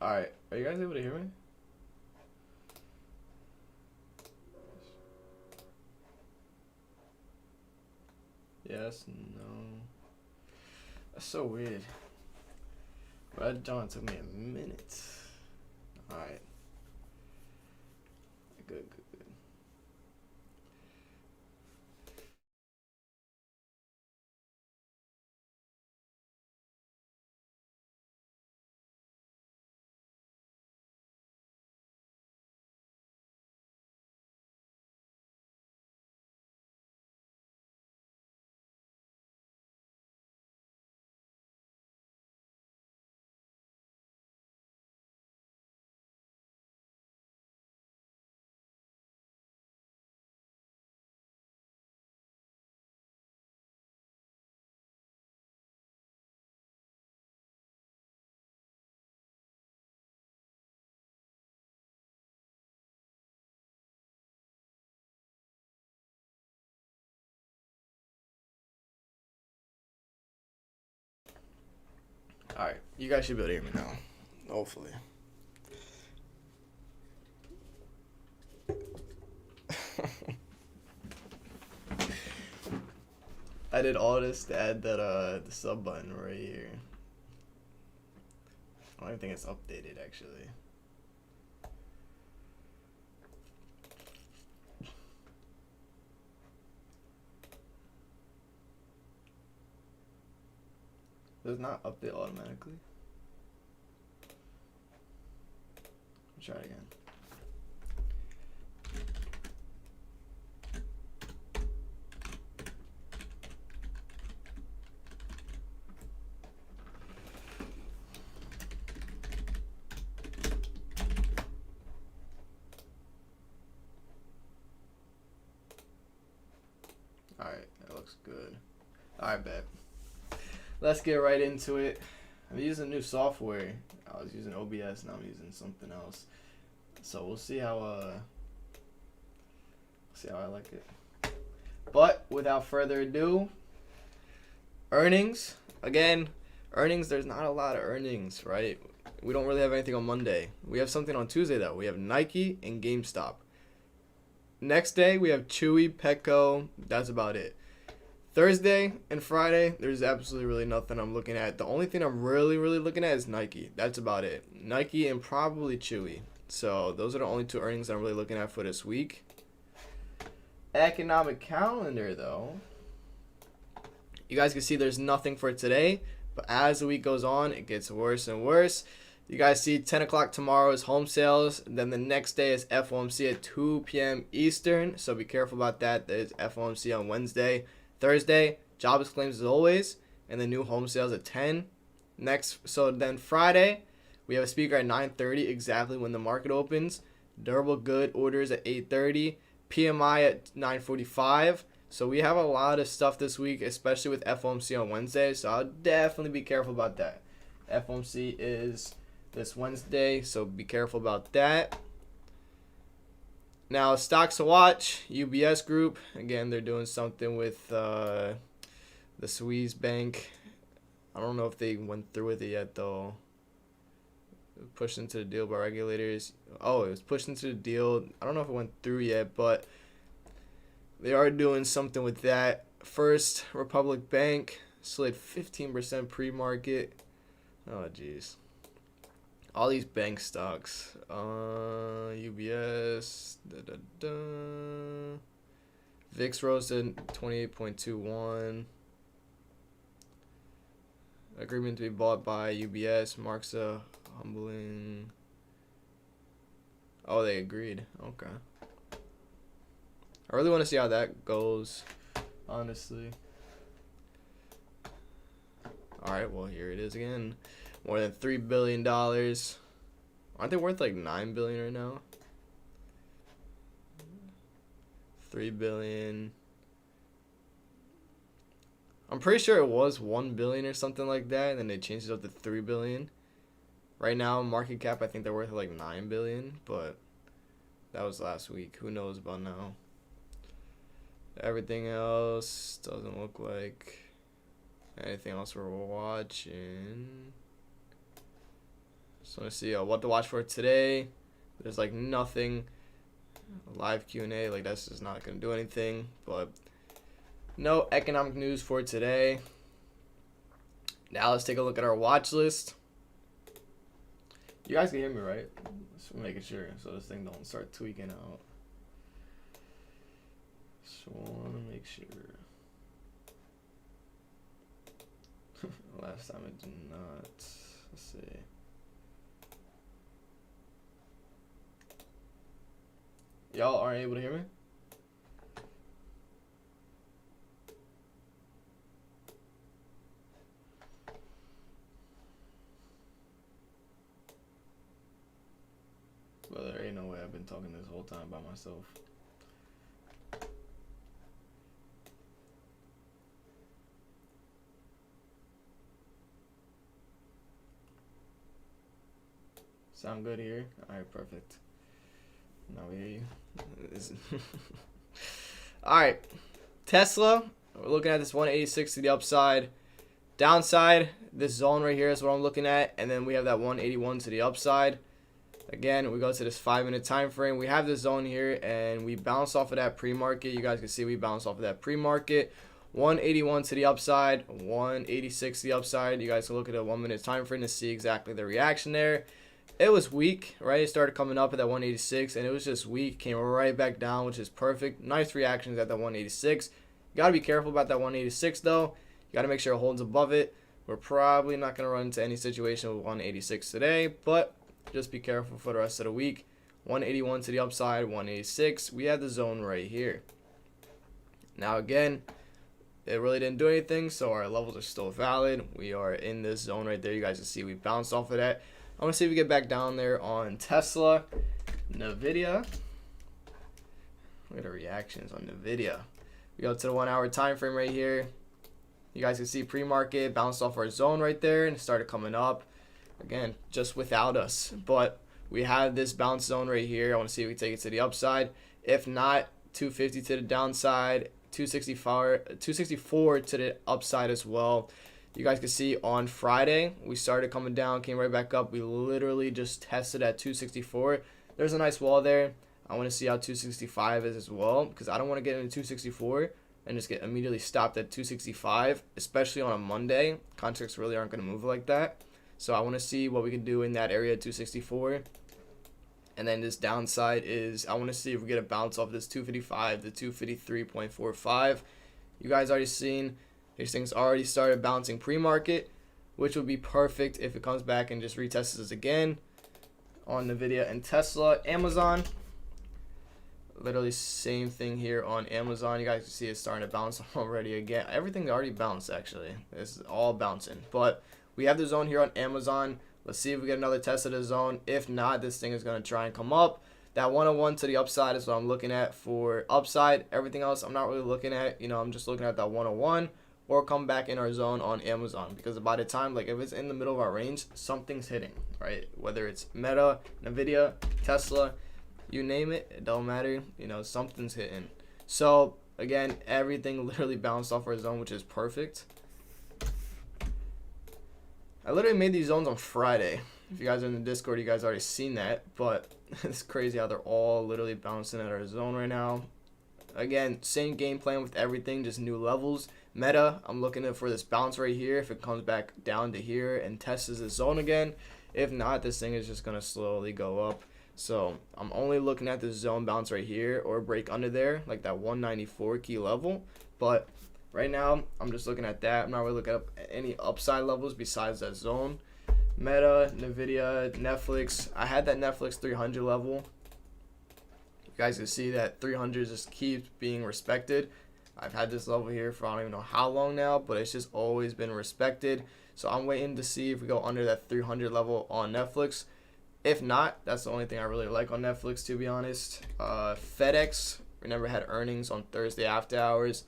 Alright, are you guys able to hear me? Yes, no. That's so weird. Red Dawn took me a minute. Alright. Good, good. Alright, you guys should be able to hear me now. Hopefully. I did all this to add that the sub button right here. I don't even think it's updated actually. Does not update automatically. Try it again. Alright, that looks good. Alright, bet. Let's get right into it. I'm using new software. I was using OBS, now I'm using something else. So we'll see how I like it. But without further ado, earnings. Again, earnings, there's not a lot of earnings, right? We don't really have anything on Monday. We have something on Tuesday though. We have Nike and GameStop. Next day we have Chewy, Petco. That's about it. Thursday and Friday, there's absolutely really nothing I'm looking at. The only thing I'm really looking at is Nike. That's about it. Nike and probably Chewy. So those are the only two earnings I'm really looking at for this week. Economic calendar though, you guys can see there's nothing for today, but as the week goes on, it gets worse and worse. You guys see 10 o'clock tomorrow is home sales. Then the next day is FOMC at 2 p.m. Eastern. So be careful about that. There's FOMC on Wednesday. Thursday, jobless claims as always. And then new home sales at 10. So then Friday, we have a speaker at 9:30, exactly when the market opens. Durable good orders at 8:30. PMI at 9:45. So we have a lot of stuff this week, especially with FOMC on Wednesday. So I'll definitely be careful about that. FOMC is this Wednesday, so be careful about that. Now, stocks to watch, UBS Group. Again, they're doing something with the Swiss bank. I don't know if they went through with it yet, though. Pushed into the deal by regulators. Oh, it was pushed into the deal. I don't know if it went through yet, but they are doing something with that. First Republic Bank slid 15% pre-market. Oh, jeez. All these bank stocks. UBS. VIX rose to 28.21. Agreement to be bought by UBS marks a humbling. Oh, they agreed. Okay. I really want to see how that goes, honestly. Alright, well, here it is again. More than $3 billion. Aren't they worth like $9 billion right now? $3 billion. I'm pretty sure it was $1 billion or something like that, and then they changed it up to $3 billion. Right now, market cap, I think they're worth like $9 billion, but that was last week. Who knows about now? Everything else doesn't look like anything else we're watching. Just want to see what to watch for today. There's like nothing. Live Q&A, like that's just not going to do anything. But no economic news for today. Now let's take a look at our watch list. You guys can hear me, right? Just making sure so this thing don't start tweaking out. Just want to make sure. Last time it did not. Let's see. Y'all aren't able to hear me? Well, there ain't no way I've been talking this whole time by myself. Sound good here? Alright, perfect. Now we hear you. Alright. Tesla. We're looking at this 186 to the upside. Downside, this zone right here is what I'm looking at, and then we have that 181 to the upside. Again, we go to this 5-minute time frame. We have this zone here, and we bounce off of that pre-market. You guys can see we bounce off of that pre-market. 181 to the upside, 186 to the upside. You guys can look at a 1-minute time frame to see exactly the reaction there. It was weak, right? It started coming up at that 186, and it was just weak. Came right back down, which is perfect. Nice reactions at that 186. You got to be careful about that 186, though. You got to make sure it holds above it. We're probably not going to run into any situation with 186 today, but just be careful for the rest of the week. 181 to the upside, 186. We have the zone right here. Now, again, it really didn't do anything, so our levels are still valid. We are in this zone right there. You guys can see we bounced off of that. I want to see if we get back down there on Tesla, NVIDIA. Look at the reactions on NVIDIA. We go to the 1-hour time frame right here. You guys can see pre-market bounced off our zone right there and started coming up. Again, just without us. But we have this bounce zone right here. I want to see if we take it to the upside. If not, 250 to the downside, 264 to the upside as well. You guys can see on Friday, we started coming down, came right back up. We literally just tested at 264. There's a nice wall there. I want to see how 265 is as well, because I don't want to get into 264 and just get immediately stopped at 265, especially on a Monday. Contracts really aren't going to move like that. So I want to see what we can do in that area, 264. And then this downside is I want to see if we get a bounce off this 255 to 253.45. You guys already seen these things already started bouncing pre-market, which would be perfect if it comes back and just retests this again on NVIDIA and Tesla. Amazon, literally same thing here on Amazon. You guys can see it's starting to bounce already again. Everything already bounced, actually. This is all bouncing. But we have the zone here on Amazon. Let's see if we get another test of the zone. If not, this thing is going to try and come up. That 101 to the upside is what I'm looking at for upside. Everything else I'm not really looking at. I'm just looking at that 101 or come back in our zone on Amazon. Because by the time, like if it's in the middle of our range, something's hitting, right? Whether it's Meta, NVIDIA, Tesla, you name it, it don't matter. Something's hitting. So, again, everything literally bounced off our zone, which is perfect. I literally made these zones on Friday. If you guys are in the Discord, you guys already seen that. But it's crazy how they're all literally bouncing at our zone right now. Again, same game plan with everything, just new levels. Meta, I'm looking for this bounce right here. If it comes back down to here and tests the zone again. If not, this thing is just going to slowly go up. So I'm only looking at this zone bounce right here or break under there, like that 194 key level. But right now, I'm just looking at that. I'm not really looking at any upside levels besides that zone. Meta, NVIDIA, Netflix. I had that Netflix 300 level. You guys can see that 300 just keeps being respected. I've had this level here for I don't even know how long now, but it's just always been respected. So I'm waiting to see if we go under that 300 level on Netflix. If not, that's the only thing I really like on Netflix, to be honest. FedEx, remember, had earnings on Thursday after hours.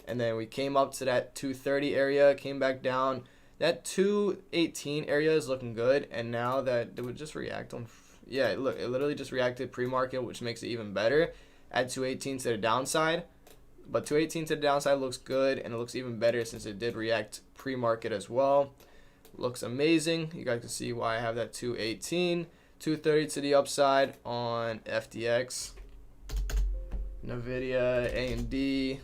And then we came up to that 230 area, came back down. That 218 area is looking good. And now that it would just react on, yeah, look, it literally just reacted pre-market, which makes it even better. At 218 to the downside. But 218 to the downside looks good, and it looks even better since it did react pre-market as well. Looks amazing. You guys can see why I have that 218. 230 to the upside on FTX. NVIDIA, AMD.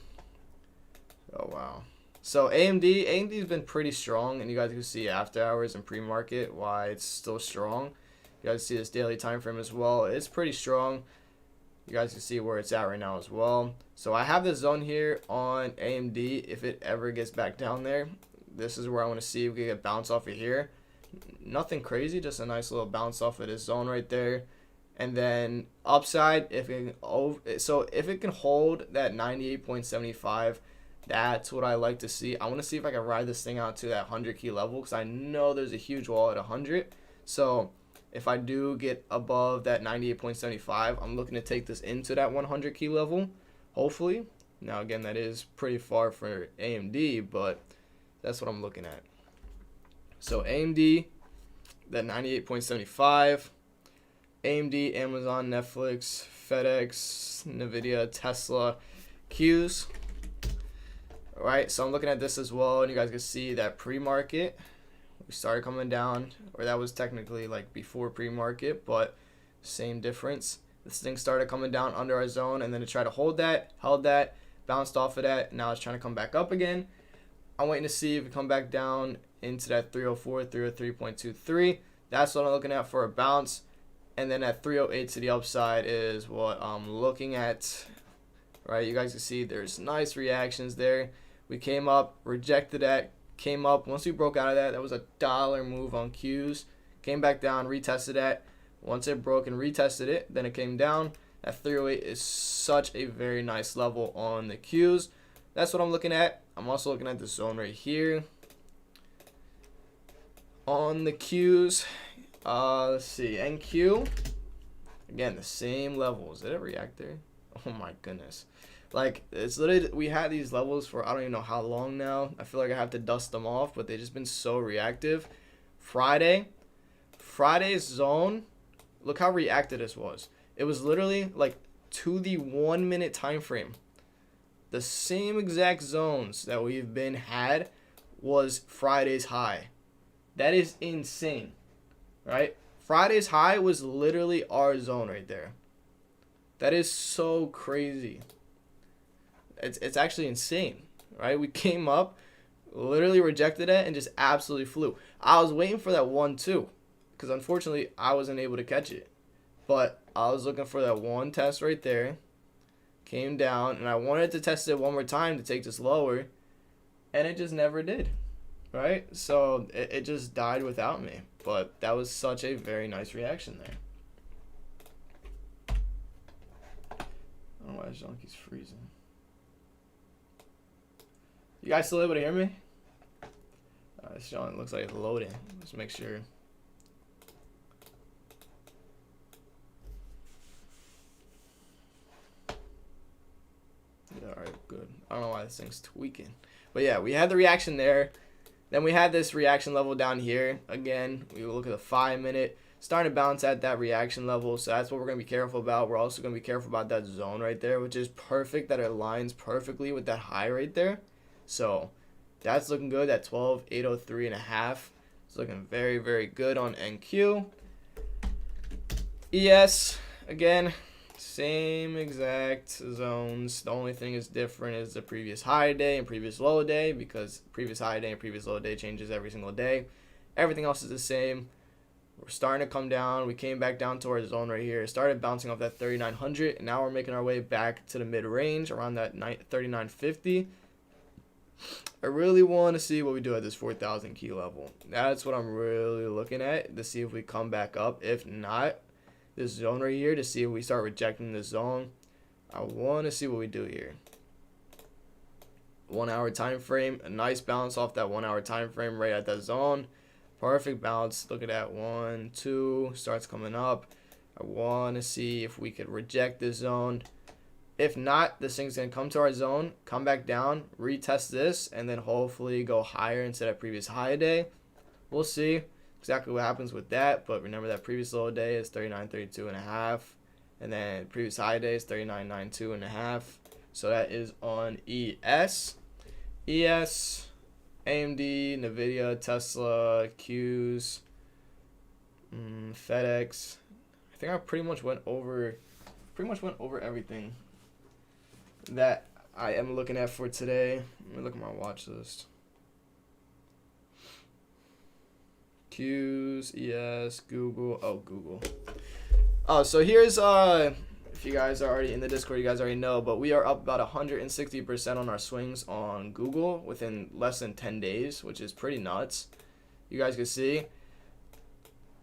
Oh, wow. So AMD's been pretty strong, and you guys can see after hours and pre-market why it's still strong. You guys see this daily time frame as well. It's pretty strong. You guys can see where it's at right now as well. So I have this zone here on AMD. If it ever gets back down there, this is where I want to see if we can get bounce off of here. Nothing crazy, just a nice little bounce off of this zone right there. And then upside, if it can hold that 98.75, that's what I like to see. I want to see if I can ride this thing out to that 100 key level, because I know there's a huge wall at 100. So if I do get above that 98.75, I'm looking to take this into that 100 key level, hopefully. Now, again, that is pretty far for AMD, but that's what I'm looking at. So AMD, that 98.75. AMD, Amazon, Netflix, FedEx, NVIDIA, Tesla, Qs. right? So I'm looking at this as well, and you guys can see that pre-market, we started coming down, or that was technically like before pre-market, but same difference. This thing started coming down under our zone, and then it tried to hold that, held that, bounced off of that. Now it's trying to come back up again. I'm waiting to see if it come back down into that 304, 303.23. That's what I'm looking at for a bounce. And then at 308 to the upside is what I'm looking at. Right, you guys can see there's nice reactions there. We came up, rejected that, came up. Once we broke out of that, that was a dollar move on Qs. Came back down, retested that. Once it broke and retested it, then it came down. At 308 is such a very nice level on the Qs. That's what I'm looking at. I'm also looking at this zone right here. On the Qs, let's see, NQ. Again, the same levels. Did it react there? Oh my goodness. Like, it's literally, we had these levels for I don't even know how long now. I feel like I have to dust them off, but they've just been so reactive. Friday's zone, look how reactive this was. It was literally like to the 1 minute time frame. The same exact zones that we've been had was Friday's high. That is insane, right? Friday's high was literally our zone right there. That is so crazy. It's actually insane, right? We came up, literally rejected it, and just absolutely flew. I was waiting for that 1-2 because unfortunately I wasn't able to catch it. But I was looking for that one test right there. Came down, and I wanted to test it one more time to take this lower, and it just never did, right? So it just died without me. But that was such a very nice reaction there. I don't know why this donkey's freezing. You guys still able to hear me? This John looks like it's loading. Let's make sure. Yeah, alright, good. I don't know why this thing's tweaking. But yeah, we had the reaction there. Then we had this reaction level down here. Again, we will look at the 5 minute. Starting to bounce at that reaction level. So that's what we're going to be careful about. We're also going to be careful about that zone right there, which is perfect. That it aligns perfectly with that high right there. So that's looking good. That 12,803.5. It's looking very, very good on NQ. ES, again, same exact zones. The only thing is different is the previous high day and previous low day, because previous high day and previous low day changes every single day. Everything else is the same. We're starting to come down. We came back down to our zone right here. It started bouncing off that 3,900, and now we're making our way back to the mid-range around that 3,950. I really want to see what we do at this 4,000 key level. That's what I'm really looking at, to see if we come back up. If not, this zone right here, to see if we start rejecting this zone. I want to see what we do here. 1 hour time frame, a nice bounce off that 1 hour time frame right at that zone. Perfect bounce. Look at that. 1, 2, starts coming up. I want to see if we could reject this zone. If not, this thing's going to come to our zone, come back down, retest this, and then hopefully go higher instead of previous high day. We'll see exactly what happens with that, but remember that previous low day is 39.32.5, and then previous high day is 39.92.5. So that is on ES. ES, AMD, Nvidia, Tesla, Qs, FedEx. I think I pretty much went over everything that I am looking at for today. Let me look at my watch list. Qs, ES, Google. Oh, Google. Oh, so here's if you guys are already in the Discord, you guys already know, but we are up about 160% on our swings on Google within less than 10 days, which is pretty nuts. You guys can see.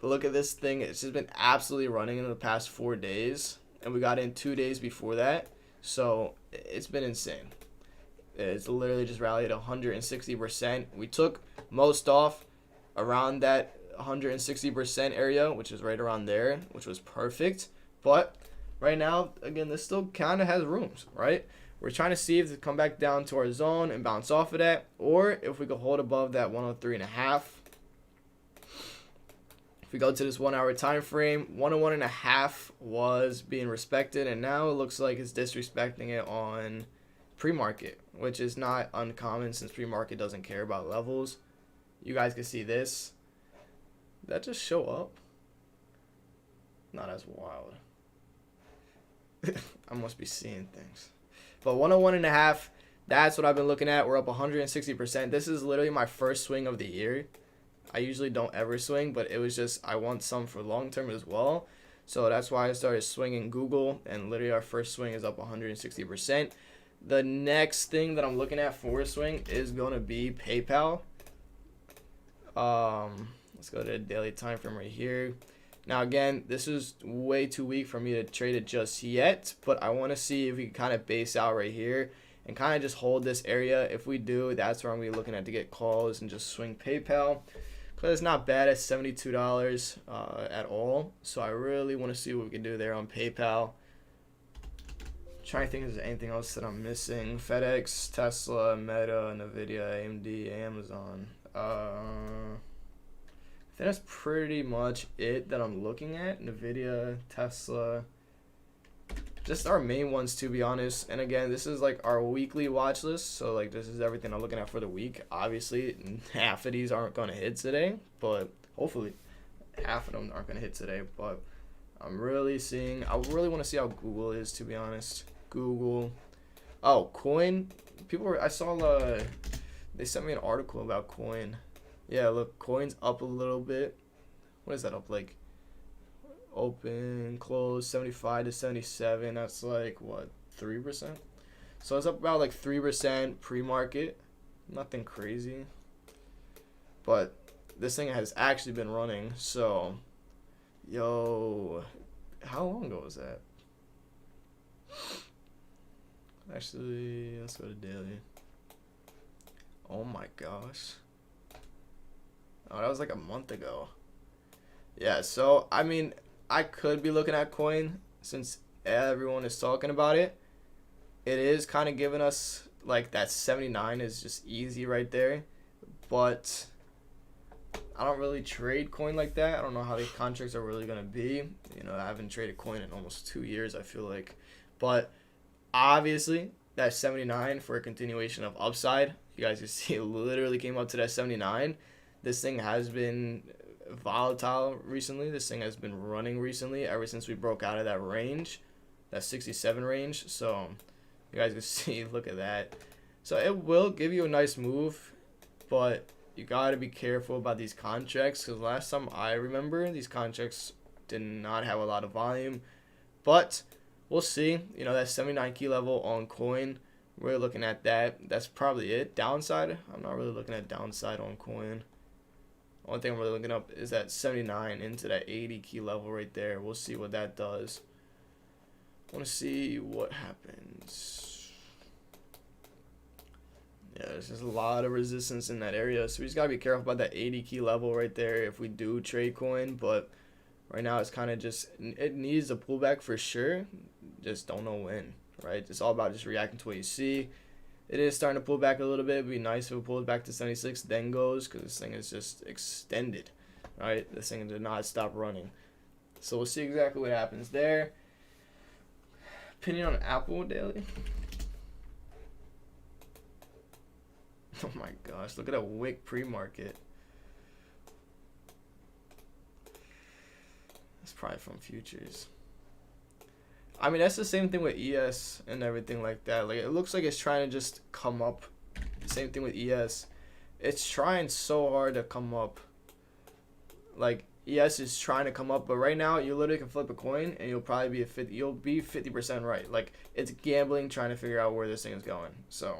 Look at this thing. It's just been absolutely running in the past 4 days, and we got in 2 days before that. So it's been insane. It's literally just rallied 160%. We took most off around that 160% area, which is right around there, which was perfect. But right now, again, this still kind of has rooms, right? We're trying to see if to come back down to our zone and bounce off of that, or if we could hold above that 103.5. We go to this 1 hour time frame, 101.5 was being respected, and now it looks like it's disrespecting it on pre-market, which is not uncommon since pre-market doesn't care about levels. You guys can see this. Did that just show up? Not as wild. I must be seeing things. But 101.5, that's what I've been looking at. We're up 160%. This is literally my first swing of the year. I usually don't ever swing, but it was just I want some for long term as well. So that's why I started swinging Google, and literally our first swing is up 160%. The next thing that I'm looking at for a swing is going to be PayPal. Let's go to the daily time frame right here. Now again, this is way too weak for me to trade it just yet, but I want to see if we can kind of base out right here and kind of just hold this area. If we do, that's where I'm going to be looking at to get calls and just swing PayPal. Because it's not bad at $72 at all. So I really want to see what we can do there on PayPal. Trying to think if there's anything else that I'm missing. FedEx, Tesla, Meta, Nvidia, AMD, Amazon. I think that's pretty much it that I'm looking at. Nvidia, Tesla, just our main ones, to be honest. And again, this is like our weekly watch list, so like this is everything I'm looking at for the week. Obviously half of these aren't going to hit today, but hopefully half of them aren't going to hit today. But I really want to see how Google is, to be honest. Google, Coin, I saw they sent me an article about Coin. Yeah, look, Coin's up a little bit. What is that up like? Open, close, 75 to 77. That's like, what, 3%? So it's up about like 3% pre-market. Nothing crazy. But this thing has actually been running. So, yo, how long ago was that? Actually, let's go to daily. Oh my gosh. Oh, that was like a month ago. Yeah, so, I mean, I could be looking at Coin since everyone is talking about it. It is kind of giving us, like, that 79 is just easy right there. But I don't really trade Coin like that. I don't know how the contracts are really going to be. You know, I haven't traded Coin in almost 2 years, I feel like. But obviously, that 79 for a continuation of upside. You guys can see it literally came up to that 79. This thing has been volatile recently. This thing has been running recently ever since we broke out of that range, that 67 range. So you guys can see, look at that. So it will give you a nice move, but you got to be careful about these contracts, because last time I remember, these contracts did not have a lot of volume. But we'll see. You know, that 79 key level on Coin, we're looking at that. That's probably it. Downside, I'm not really looking at downside on Coin. One thing I'm really looking up is that 79 into that 80 key level right there. We'll see what that does. I want to see what happens. Yeah, there's just a lot of resistance in that area, so we just got to be careful about that 80 key level right there if we do trade Coin. But right now it's kind of just, it needs a pullback for sure. Just don't know when, right? It's all about just reacting to what you see. It is starting to pull back a little bit. It'd be nice if it pulls back to 76, then goes, because this thing is just extended, right? This thing did not stop running. So we'll see exactly what happens there. Opinion on Apple daily. Oh my gosh, look at that wick pre-market. That's probably from futures. I mean, that's the same thing with ES and everything like that. Like, it looks like it's trying to just come up. Same thing with ES. It's trying so hard to come up. Like, ES is trying to come up, but right now you literally can flip a coin and you'll probably be you'll be 50% right. Like, it's gambling trying to figure out where this thing is going. So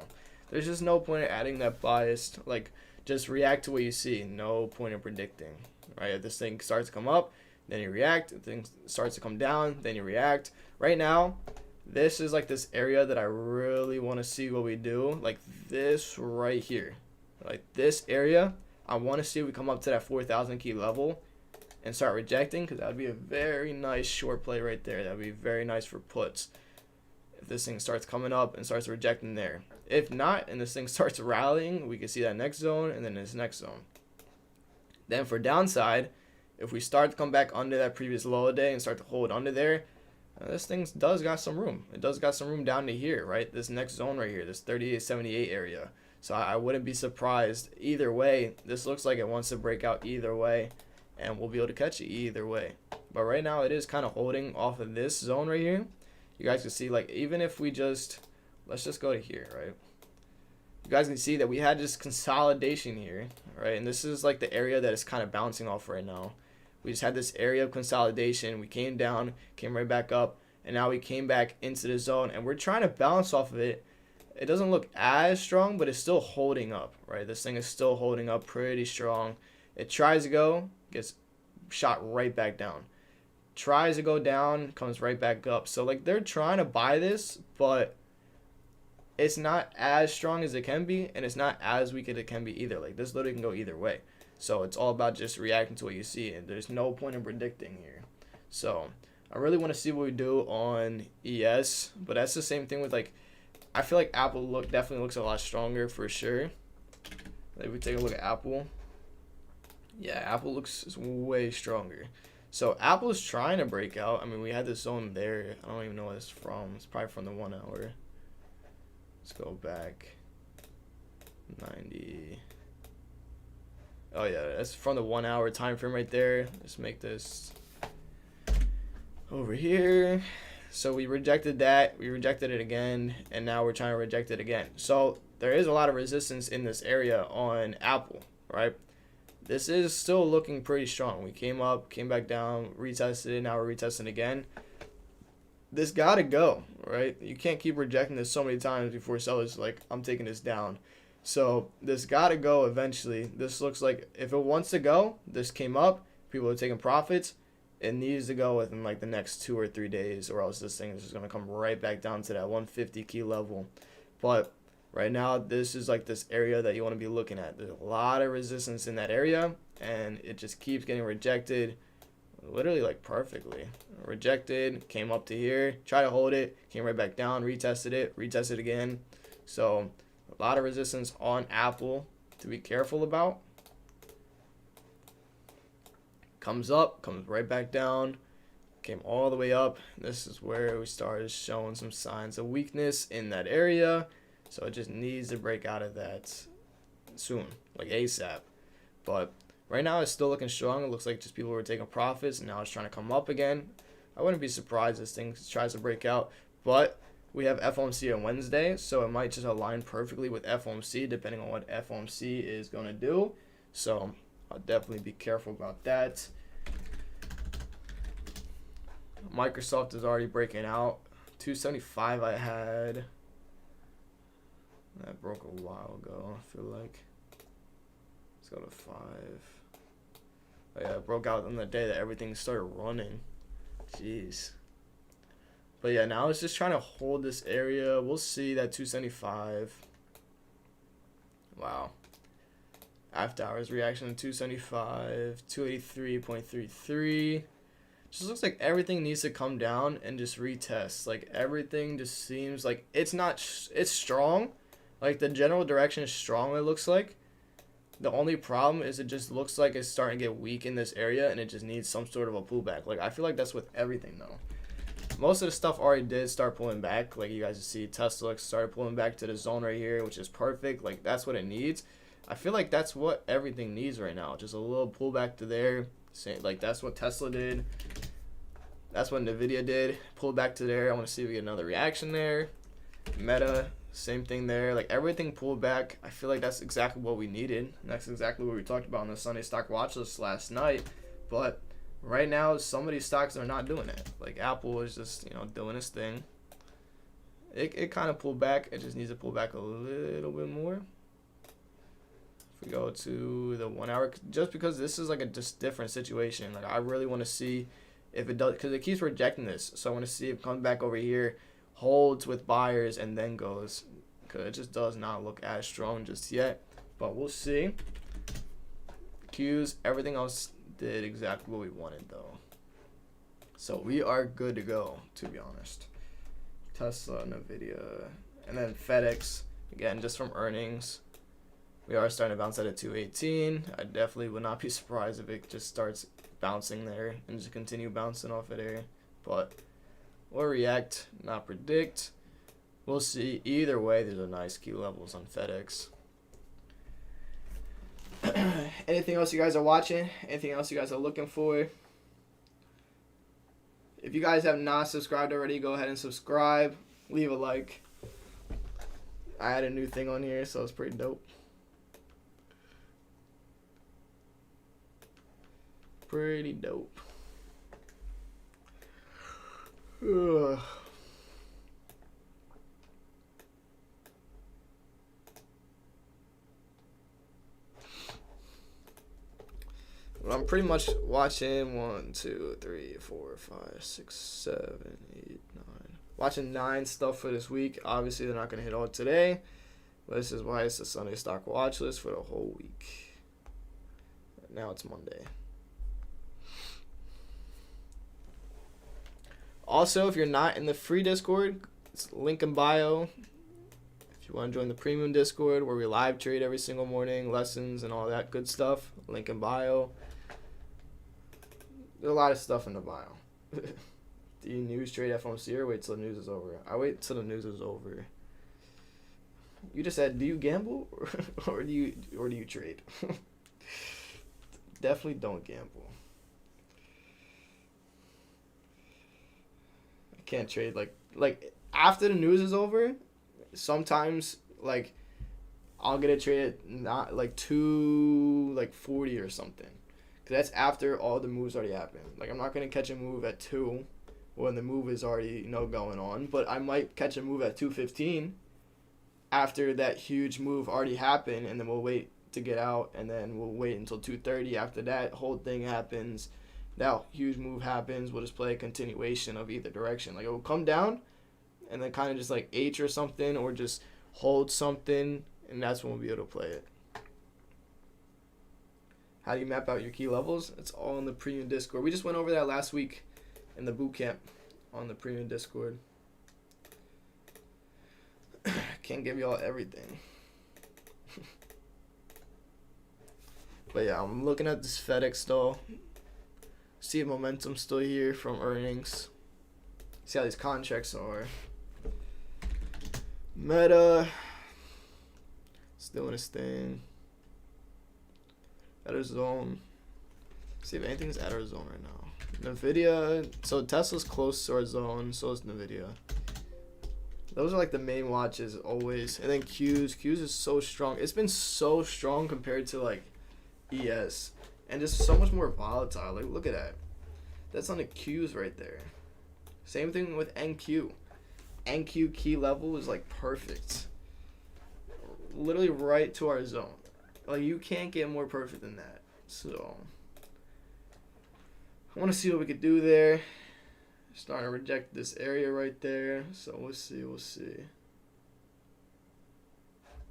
there's just no point in adding that bias. Like, just react to what you see. No point in predicting, right? If this thing starts to come up, then you react. If things starts to come down, then you react. Right now, this is like this area that I really want to see what we do. Like this right here. Like this area, I want to see if we come up to that 4,000 key level and start rejecting, because that would be a very nice short play right there. That would be very nice for puts. If this thing starts coming up and starts rejecting there. If not, and this thing starts rallying, we can see that next zone and then this next zone. Then for downside, if we start to come back under that previous low day and start to hold under there, This thing does got some room. It does got some room down to here, right? This next zone right here, this 38.78 area. So I wouldn't be surprised either way. This looks like it wants to break out either way, and we'll be able to catch it either way. But right now it is kind of holding off of this zone right here. You guys can see, like, even if we just, let's just go to here, right? You guys can see that we had this consolidation here, right? And this is like the area that is kind of bouncing off right now. We just had this area of consolidation. We came down, came right back up, and now we came back into the zone, and we're trying to bounce off of it. It doesn't look as strong, but it's still holding up, right? This thing is still holding up pretty strong. It tries to go, gets shot right back down. Tries to go down, comes right back up. So, like, they're trying to buy this, but it's not as strong as it can be, and it's not as weak as it can be either. Like, this literally can go either way. So it's all about just reacting to what you see, and there's no point in predicting here. So I really want to see what we do on ES, but that's the same thing with, like, I feel like Apple definitely looks a lot stronger for sure. If we take a look at Apple, yeah, Apple looks way stronger. So Apple is trying to break out. I mean, we had this zone there. I don't even know what it's from. It's probably from the 1 hour. Let's go back. 90. Oh yeah, that's from the 1 hour time frame right there. Let's make this over here. So we rejected that, we rejected it again, and now we're trying to reject it again. So there is a lot of resistance in this area on Apple, right? This is still looking pretty strong. We came up, came back down, retested it, now we're retesting again. This gotta go, right? You can't keep rejecting this so many times before sellers like, I'm taking this down. So this gotta go eventually. This looks like if it wants to go, this came up, people are taking profits. It needs to go within like the next 2 or 3 days, or else this thing is just gonna come right back down to that 150 key level. But right now, this is like this area that you want to be looking at. There's a lot of resistance in that area, and it just keeps getting rejected, literally like perfectly. Rejected, came up to here, tried to hold it, came right back down, retested it again. So a lot of resistance on Apple to be careful about. Comes up, comes right back down, came all the way up. This is where we started showing some signs of weakness in that area. So it just needs to break out of that soon, like ASAP. But right now it's still looking strong. It looks like just people were taking profits, and now it's trying to come up again. I wouldn't be surprised if this thing tries to break out. But we have FOMC on Wednesday, so it might just align perfectly with FOMC depending on what FOMC is going to do. So I'll definitely be careful about that. Microsoft is already breaking out. 275 I had. That broke a while ago, I feel like. Let's go to 5. Oh yeah, it broke out on the day that everything started running. Jeez. But yeah, now it's just trying to hold this area. We'll see that 275. Wow. After hours reaction to 275, 283.33. Just looks like everything needs to come down and just retest. Like everything just seems like it's strong. Like the general direction is strong, it looks like. The only problem is it just looks like it's starting to get weak in this area, and it just needs some sort of a pullback. Like I feel like that's with everything though. Most of the stuff already did start pulling back. Like you guys see Tesla started pulling back to the zone right here, which is perfect. Like that's what it needs. I feel like that's what everything needs right now. Just a little pullback to there. Like that's what Tesla did. That's what Nvidia did. Pulled back to there. I want to see if we get another reaction there. Meta, same thing there. Like everything pulled back. I feel like that's exactly what we needed. That's exactly what we talked about on the Sunday stock watch list last night. But right now, some of these stocks are not doing it. Like Apple is just, doing its thing. It kind of pulled back. It just needs to pull back a little bit more. If we go to the 1 hour, just because this is like a just different situation. Like I really want to see if it does, because it keeps rejecting this. So I want to see if it comes back over here, holds with buyers, and then goes. Because it just does not look as strong just yet. But we'll see. Qs, everything else did exactly what we wanted though. So we are good to go, to be honest. Tesla, Nvidia, and then FedEx, again, just from earnings. We are starting to bounce out at 218. I definitely would not be surprised if it just starts bouncing there and just continue bouncing off of there. But or react, not predict. We'll see. Either way, these are nice key levels on FedEx. Anything else you guys are watching? Anything else you guys are looking for? If you guys have not subscribed already, go ahead and subscribe. Leave a like. I had a new thing on here, so it's pretty dope. Pretty dope. Ugh. I'm pretty much watching 1, 2, 3, 4, 5, 6, 7, 8, 9. Watching 9 stuff for this week. Obviously, they're not going to hit all today. But this is why it's the Sunday stock watch list for the whole week. Now it's Monday. Also, if you're not in the free Discord, it's link in bio. If you want to join the premium Discord where we live trade every single morning, lessons and all that good stuff, link in bio. There's a lot of stuff in the bio. Do you news trade FOMC or wait till the news is over? I wait till the news is over. You just said, do you gamble or do you trade? Definitely don't gamble. I can't trade like after the news is over. Sometimes like I'll get a trade at not like 240 or something. Cause that's after all the moves already happened. Like I'm not gonna catch a move at 2 when the move is already going on, but I might catch a move at 215 after that huge move already happened, and then we'll wait to get out, and then we'll wait until 230 after that whole thing happens. That huge move happens. We'll just play a continuation of either direction. Like it will come down, and then kind of just like H or something, or just hold something, and that's when we'll be able to play it. How do you map out your key levels? It's all in the premium Discord. We just went over that last week in the boot camp on the premium Discord. Can't give y'all everything. But yeah, I'm looking at this FedEx stall. See if momentum's still here from earnings. See how these contracts are. Meta. It's doing its thing. At our zone. See if anything's at our zone right now. Nvidia. So Tesla's close to our zone. So is Nvidia. Those are like the main watches always. And then Q's. Q's is so strong. It's been so strong compared to like ES. And just so much more volatile. Like look at that. That's on the Q's right there. Same thing with NQ. NQ key level is like perfect. Literally right to our zone. Like you can't get more perfect than that. So I want to see what we could do there. Starting to reject this area right there. So we'll see.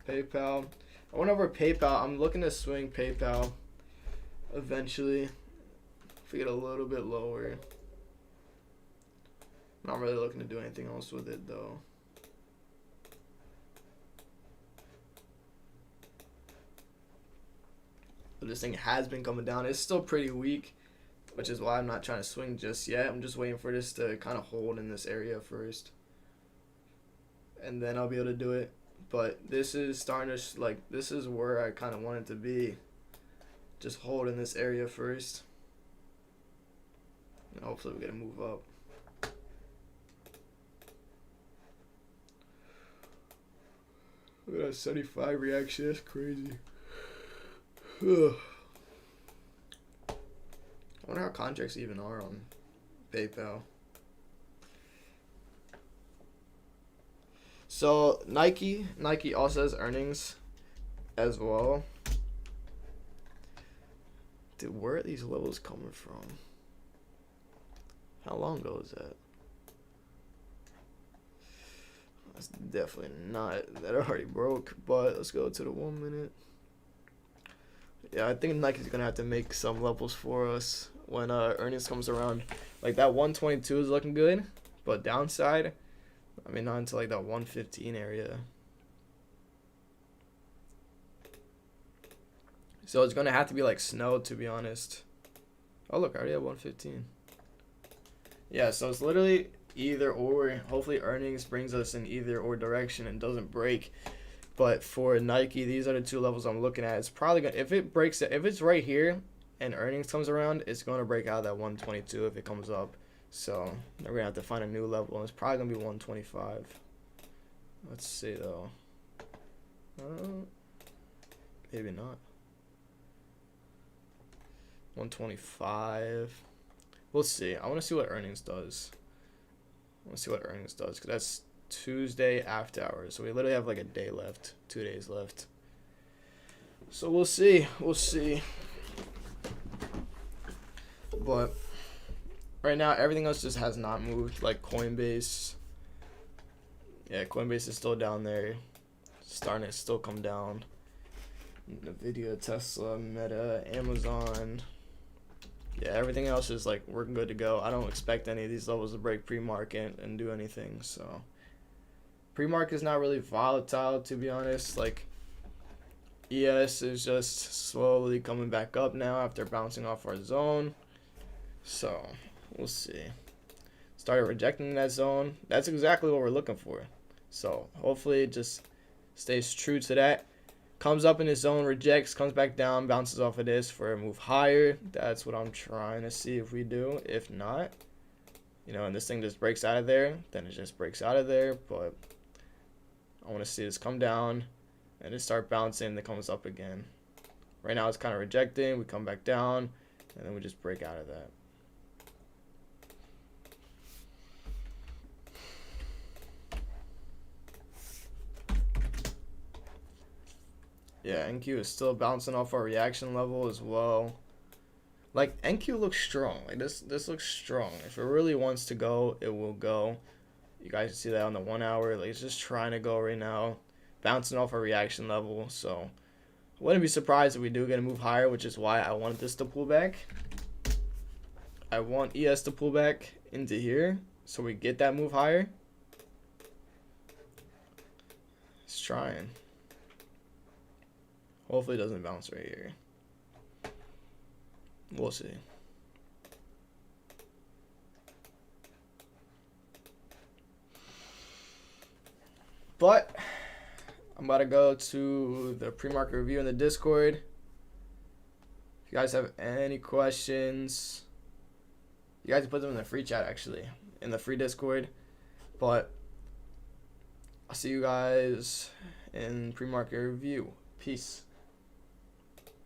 PayPal. I went over PayPal. I'm looking to swing PayPal eventually. If we get a little bit lower. Not really looking to do anything else with it though. But this thing has been coming down. It's still pretty weak, which is why I'm not trying to swing just yet. I'm just waiting for this to kind of hold in this area first. And then I'll be able to do it. But this is starting to, like, this is where I kind of want it to be. Just hold in this area first. And hopefully we get to move up. Look at that 75 reaction. That's crazy. Ugh. I wonder how contracts even are on PayPal. So Nike also has earnings as well. Dude, where are these levels coming from? How long ago is that? That's definitely not that already broke, but let's go to the 1 minute. Yeah, I think Nike's gonna have to make some levels for us when earnings comes around. Like that 122 is looking good, but downside, I mean not until like that 115 area. So it's gonna have to be like snow, to be honest. Oh look, I already have 115. Yeah, so it's literally either or. Hopefully earnings brings us in either or direction and doesn't break. But for Nike, these are the two levels I'm looking at. It's probably gonna, if it breaks it, if it's right here and earnings comes around, it's gonna break out of that 122 if it comes up. So we're gonna have to find a new level, and it's probably gonna be 125. Let's see though. Maybe not. 125. We'll see. I want to see what earnings does. Because that's Tuesday after hours. So we literally have like a day left, 2 days left. So we'll see. But right now, everything else just has not moved. Like Coinbase. Yeah, Coinbase is still down there. Starting to still come down. Nvidia, Tesla, Meta, Amazon. Yeah, everything else is like we're good to go. I don't expect any of these levels to break pre-market and do anything. So pre-market is not really volatile, to be honest. Like ES is just slowly coming back up now after bouncing off our zone. So we'll see. Started rejecting that zone. That's exactly what we're looking for. So hopefully it just stays true to that. Comes up in his zone, rejects, comes back down, bounces off of this for a move higher. That's what I'm trying to see if we do. If not, and this thing just breaks out of there, then it just breaks out of there. But I want to see this come down and it start bouncing, and it comes up again. Right now it's kind of rejecting. We come back down, and then we just break out of that. Yeah, NQ is still bouncing off our reaction level as well. Like, NQ looks strong. Like, this looks strong. If it really wants to go, it will go. You guys can see that on the 1 hour. Like, it's just trying to go right now. Bouncing off our reaction level. So, I wouldn't be surprised if we do get a move higher, which is why I wanted this to pull back. I want ES to pull back into here so we get that move higher. It's trying. Hopefully it doesn't bounce right here. We'll see. But I'm about to go to the pre-market review in the Discord. If you guys have any questions, you guys can put them in the free chat, actually, in the free Discord. But I'll see you guys in pre-market review. Peace.